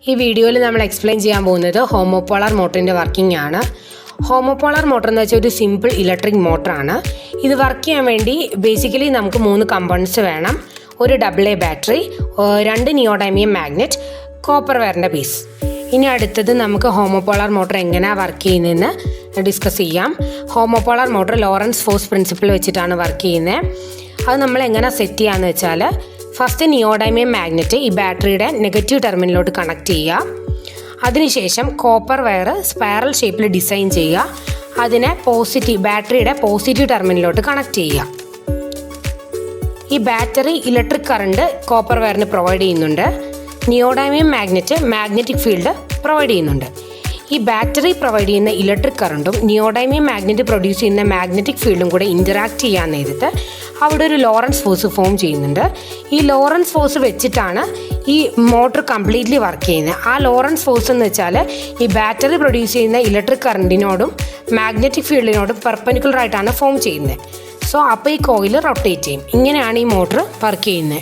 ഈ വീഡിയോയിൽ നമ്മൾ എക്സ്പ്ലെയിൻ ചെയ്യാൻ പോകുന്നത് ഹോമോപോളാർ മോട്ടറിൻ്റെ വർക്കിംഗ് ആണ്. ഹോമോപോളാർ മോട്ടർ എന്ന് വെച്ചാൽ ഒരു സിമ്പിൾ ഇലക്ട്രിക് മോട്ടറാണ്. ഇത് വർക്ക് ചെയ്യാൻ വേണ്ടി ബേസിക്കലി നമുക്ക് 3 കമ്പോണൻസ് വേണം. ഒരു AA battery, 2 neodymium magnet, copper വയറിൻ്റെ പീസ്. ഇനി അടുത്തത് നമുക്ക് ഹോമോപോളാർ മോട്ടർ എങ്ങനെയാണ് വർക്ക് ചെയ്യുന്നതെന്ന് ഡിസ്കസ് ചെയ്യാം. ഹോമോപോളാർ മോട്ടർ ലോറൻസ് ഫോഴ്സ് പ്രിൻസിപ്പിൾ വെച്ചിട്ടാണ് വർക്ക് ചെയ്യുന്നത്. അത് നമ്മൾ എങ്ങനെ സെറ്റ് ചെയ്യാമെന്ന് വെച്ചാൽ, ഫസ്റ്റ് നിയോഡൈമിയം മാഗ്നറ്റ് ഈ ബാറ്ററിയുടെ നെഗറ്റീവ് ടെർമിനലിലോട്ട് കണക്ട് ചെയ്യുക. അതിനുശേഷം കോപ്പർ വയർ സ്പൈറൽ ഷേപ്പിൽ ഡിസൈൻ ചെയ്യുക. അതിനെ ബാറ്ററിയുടെ പോസിറ്റീവ് ടെർമിനലിലോട്ട് കണക്ട് ചെയ്യുക. ഈ ബാറ്ററി ഇലക്ട്രിക് കറണ്ട് കോപ്പർ വയറിന് പ്രൊവൈഡ് ചെയ്യുന്നുണ്ട്. Neodymium magnet magnetic field provide ചെയ്യുന്നുണ്ട്. ഈ ബാറ്ററി പ്രൊവൈഡ് ചെയ്യുന്ന ഇലക്ട്രിക് കറണ്ടും നിയോഡൈമിയം മാഗ്നറ്റ് പ്രൊഡ്യൂസ് ചെയ്യുന്ന മാഗ്നറ്റിക് ഫീൽഡും കൂടെ ഇൻറ്ററാക്ട് ചെയ്യാൻ നേരത്ത് അവിടെ ഒരു ലോറൻസ് ഫോഴ്സ് ഫോം ചെയ്യുന്നുണ്ട്. ഈ ലോറൻസ് ഫോഴ്സ് വെച്ചിട്ടാണ് ഈ മോട്ടർ കംപ്ലീറ്റ്ലി വർക്ക് ചെയ്യുന്നത്. ആ ലോറൻസ് ഫോഴ്സ് എന്ന് വെച്ചാൽ ഈ ബാറ്ററി പ്രൊഡ്യൂസ് ചെയ്യുന്ന ഇലക്ട്രിക് കറണ്ടിനോടും മാഗ്നറ്റിക് ഫീൽഡിനോടും പെർപെൻഡിക്കുലർ ആയിട്ടാണ് ഫോം ചെയ്യുന്നത്. അപ്പോൾ ഈ കോയിൽ റൊട്ടേറ്റ് ചെയ്യും. ഇങ്ങനെയാണ് ഈ മോട്ടർ വർക്ക് ചെയ്യുന്നത്.